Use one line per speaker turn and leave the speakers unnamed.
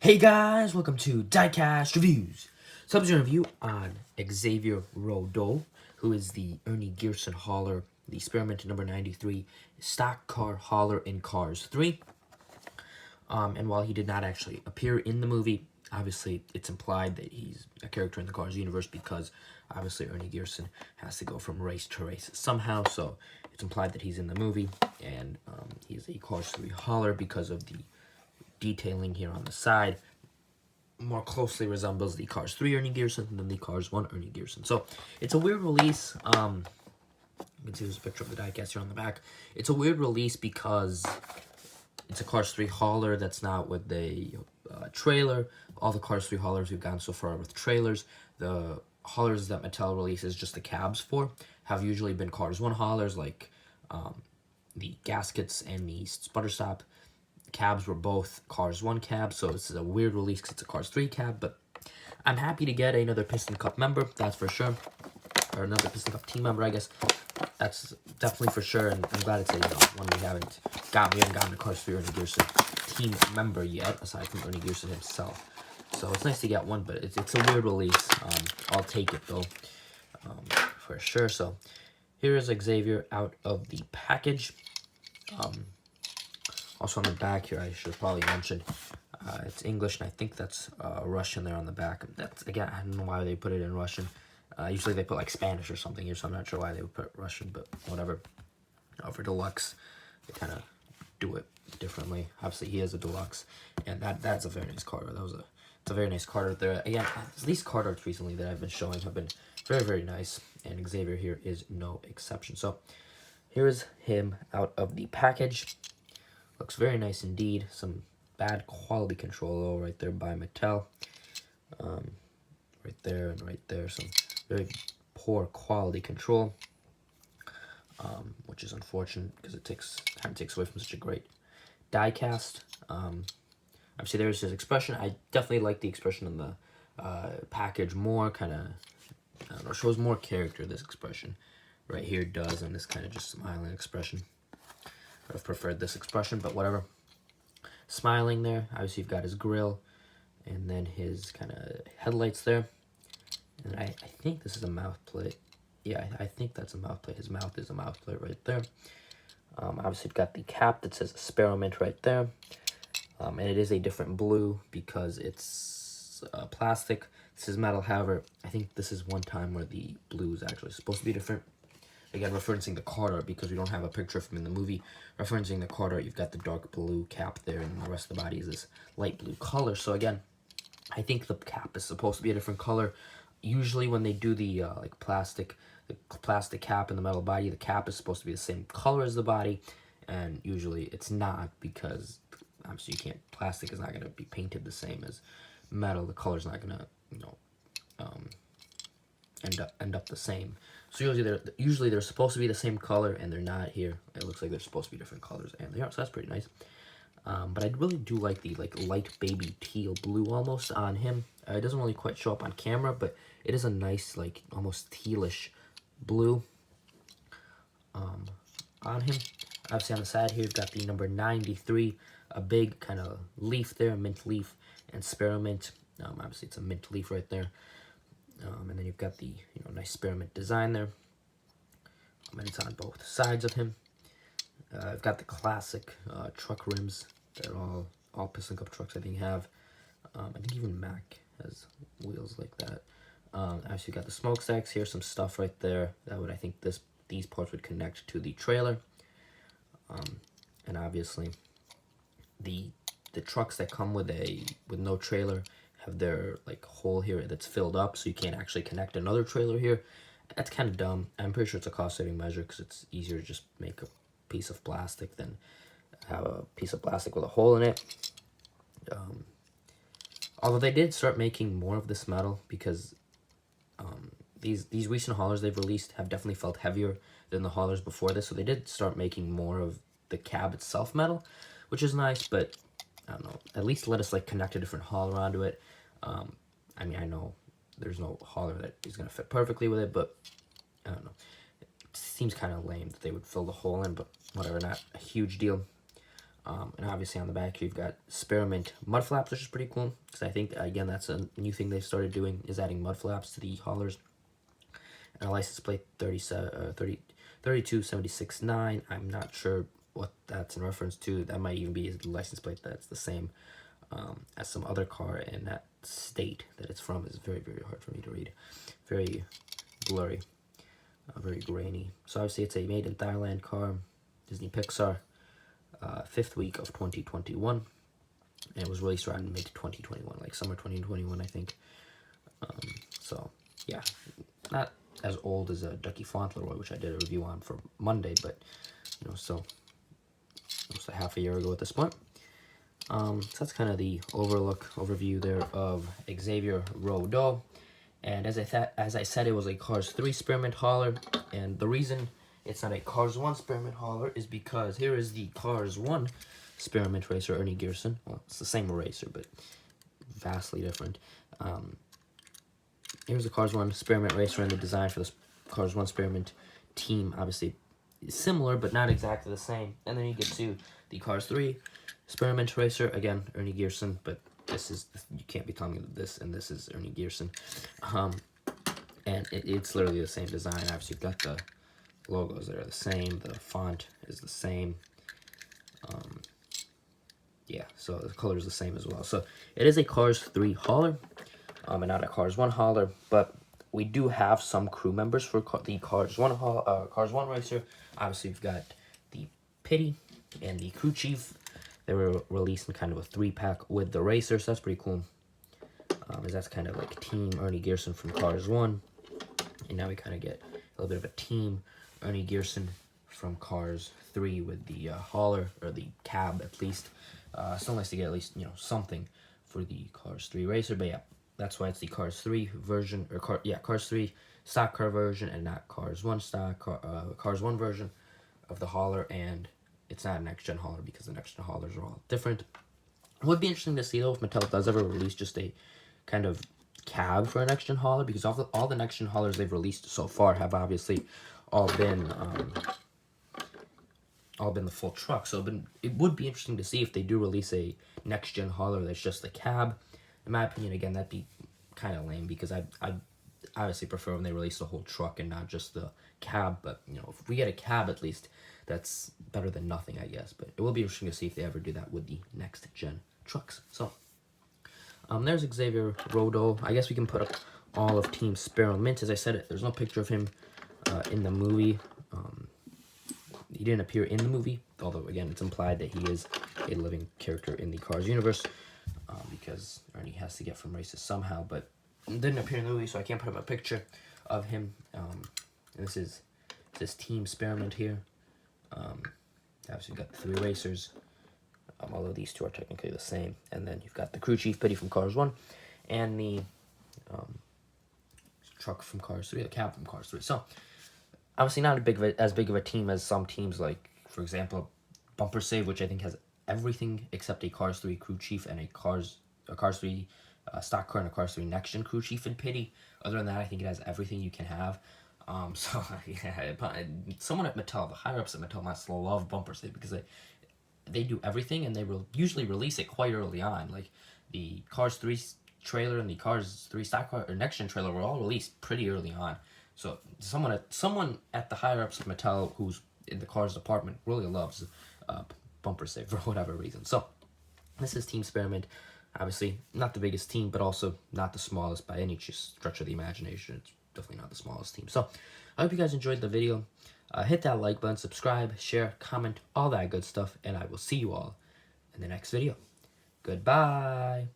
Hey guys, welcome to Diecast Reviews. So I'm doing a review on Xavier Roadault, who is the Ernie Gearson hauler, the experiment number 93, stock car hauler in Cars 3. And while he did not actually appear in the movie, obviously it's implied that he's a character in the Cars universe because obviously Ernie Gearson has to go from race to race somehow, so it's implied that he's in the movie, and he's a Cars 3 hauler because of the detailing here on the side more closely resembles the Cars 3 Ernie Gearson than the Cars 1 Ernie Gearson. So it's a weird release. You can see there's a picture of the diecast here on the back. It's a weird release because it's a Cars 3 hauler that's not with a trailer. All the Cars 3 haulers we've gotten so far are with trailers. The haulers that Mattel releases just the cabs for have usually been Cars 1 haulers, like the gaskets and the sputter stop cabs were both Cars 1 cabs, so this is a weird release because it's a Cars 3 cab, but I'm happy to get another Piston Cup member, that's for sure. Or another Piston Cup team member, I guess. That's definitely for sure, and I'm glad it's a, one we haven't gotten a Cars 3 Ernie Gearson team member yet, aside from Ernie Gearson himself. So it's nice to get one, but it's a weird release. I'll take it, though, for sure. So here is Xavier out of the package. Also on the back here, I should probably mention, it's English, and I think that's Russian there on the back. That's, again, I don't know why they put it in Russian. Usually they put, like, Spanish or something here, so I'm not sure why they would put Russian, but whatever. For Deluxe, they kind of do it differently. Obviously, he is a Deluxe, and that's a very nice card. It's a very nice card right there. Again, these card arts recently that I've been showing have been very, very nice, and Xavier here is no exception. So, here's him out of the package. Looks very nice indeed. Some bad quality control though right there by Mattel. Right there and right there. Some very poor quality control. Which is unfortunate because it takes away from such a great diecast. Obviously there's his expression. I definitely like the expression in the package more. Kind of, I don't know, shows more character, this expression. Right here does, and this kind of just smiling expression. I've preferred this expression, but whatever. Smiling there. Obviously, you've got his grill, and then his kind of headlights there. And I think this is a mouth plate. Yeah, I think that's a mouth plate. His mouth is a mouth plate right there. Obviously, you've got the cap that says experiment right there. And it is a different blue because it's plastic. This is metal, however, I think this is one time where the blue is actually supposed to be different. Again, referencing the card art because we don't have a picture of him in the movie. Referencing the card art, you've got the dark blue cap there, and the rest of the body is this light blue color. So again, I think the cap is supposed to be a different color. Usually when they do the plastic cap and the metal body, the cap is supposed to be the same color as the body, and usually it's not because obviously plastic is not going to be painted the same as metal. The color's not going to, end up the same. So usually they're supposed to be the same color, and they're not here. It looks like they're supposed to be different colors, and they are. So that's pretty nice. But I really do like the light baby teal blue almost on him. It doesn't really quite show up on camera, but it is a nice almost tealish blue on him. Obviously on the side here, you've got the number 93, a big kind of leaf there, mint leaf and spearmint. Obviously it's a mint leaf right there. And then you've got the nice spearmint design there. And it's on both sides of him. I've got the classic truck rims that all Piston Cup trucks I think have. I think even Mack has wheels like that. Actually, got the smokestacks here, some stuff right there that would, I think these parts would connect to the trailer. And obviously, the trucks that come with no trailer have their hole here that's filled up, so you can't actually connect another trailer here. That's kind of dumb. I'm pretty sure it's a cost-saving measure because it's easier to just make a piece of plastic than have a piece of plastic with a hole in it. Although they did start making more of this metal because these recent haulers they've released have definitely felt heavier than the haulers before this, so they did start making more of the cab itself metal, which is nice, but I don't know, at least let us connect a different hauler onto it. I mean, I know there's no hauler that is going to fit perfectly with it, but I don't know. It seems kind of lame that they would fill the hole in, but whatever, not a huge deal. And obviously on the back you've got Spearmint mud flaps, which is pretty cool, because I think, again, that's a new thing they've started doing, is adding mud flaps to the haulers. And a license plate 32769. I'm not sure what that's in reference to. That might even be a license plate that's the same as some other car in that state that it's from. Is very, very hard for me to read. Very blurry, very grainy. So obviously it's a made in Thailand car, Disney Pixar, 5th week of 2021, and it was released around mid 2021, like summer 2021, I think. So yeah, not as old as a Ducky Fauntleroy, which I did a review on for Monday, but you know, so almost a half a year ago at this point. So that's kind of the overview there of Xavier Roadault. And as I said, it was a Cars 3 Spearmint hauler, and the reason it's not a Cars 1 Spearmint hauler is because here is the Cars 1 Spearmint racer, Ernie Gearson. Well, it's the same racer, but vastly different. Here's the Cars 1 Spearmint racer, and the design for the Cars 1 Spearmint team, obviously similar, but not exactly the same. And then you get to the Cars 3 Spearmint racer, again, Ernie Gearson, but this is, you can't be telling me this, and this is Ernie Gearson. And it's literally the same design. Obviously, you've got the logos that are the same, the font is the same. Yeah, so the color is the same as well. So it is a Cars 3 hauler, and not a Cars 1 hauler, but we do have some crew members for the Cars 1 racer. Obviously, we've got the Pity and the crew chief. They were released in kind of a 3-pack with the racer, so that's pretty cool. As that's kind of like Team Ernie Gearson from Cars 1. And now we kind of get a little bit of a Team Ernie Gearson from Cars 3 with the hauler, or the cab at least. Still nice to get at least, you know, something for the Cars 3 racer, but yeah, that's why it's the Cars 3 version, or Cars 3 stock car version, and not Cars 1 Cars 1 version of the hauler. And it's not a next-gen hauler because the next-gen haulers are all different. It would be interesting to see, though, if Mattel does ever release just a kind of cab for a next-gen hauler, because all the next-gen haulers they've released so far have obviously all been the full truck. So it would be interesting to see if they do release a next-gen hauler that's just the cab. In my opinion, again, that'd be kind of lame, because I obviously prefer when they release the whole truck and not just the cab. But, you know, if we get a cab at least, that's better than nothing, I guess. But it will be interesting to see if they ever do that with the next-gen trucks. So, there's Xavier Roadault. I guess we can put up all of Team Spearmint. As I said, there's no picture of him in the movie. He didn't appear in the movie, although, again, it's implied that he is a living character in the Cars universe, because Ernie has to get from races somehow, but didn't appear in the movie, so I can't put up a picture of him. And this is Team Spearmint here. Obviously, you've got 3 racers, although these 2 are technically the same. And then you've got the crew chief, Pity, from Cars 1, and the truck from Cars 3, the cab from Cars 3. So, obviously not as big of a team as some teams, like, for example, Bumper Save, which I think has everything except a Cars 3 crew chief and a Cars 3 stock car and a Cars 3 next gen crew chief in Pity. Other than that, I think it has everything you can have. So yeah, someone at Mattel, the higher ups at Mattel, must love Bumper Save, because they do everything, and they will usually release it quite early on. Like the Cars 3 trailer and the Cars 3 stock car or next gen trailer were all released pretty early on. So someone at the higher ups of Mattel, who's in the Cars department, really loves Bumper Save for whatever reason. So this is Team Spearmint. Obviously not the biggest team, but also not the smallest by any stretch of the imagination. It's definitely not the smallest team. So I hope you guys enjoyed the video. Hit that like button, subscribe, share, comment, all that good stuff, and I will see you all in the next video. Goodbye.